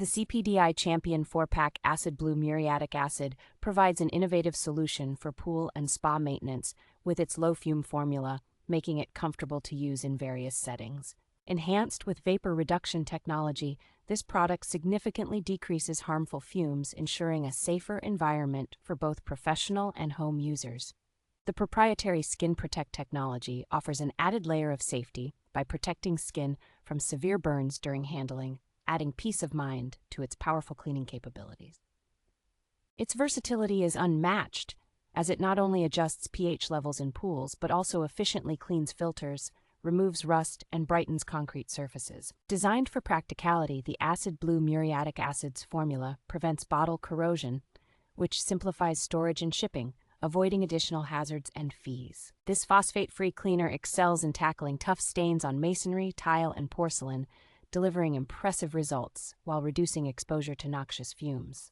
The CPDI Champion 4-pack Acidblue Muriatic Acid provides an innovative solution for pool and spa maintenance with its low-fume formula, making it comfortable to use in various settings. Enhanced with vapor reduction technology, this product significantly decreases harmful fumes, ensuring a safer environment for both professional and home users. The proprietary Skin Protec technology offers an added layer of safety by protecting skin from severe burns during handling, adding peace of mind to its powerful cleaning capabilities. Its versatility is unmatched, as it not only adjusts pH levels in pools but also efficiently cleans filters, removes rust, and brightens concrete surfaces. Designed for practicality, the Acidblue Muriatic Acid's formula prevents bottle corrosion, which simplifies storage and shipping, avoiding additional hazards and fees. This phosphate-free cleaner excels in tackling tough stains on masonry, tile, and porcelain, delivering impressive results while reducing exposure to noxious fumes.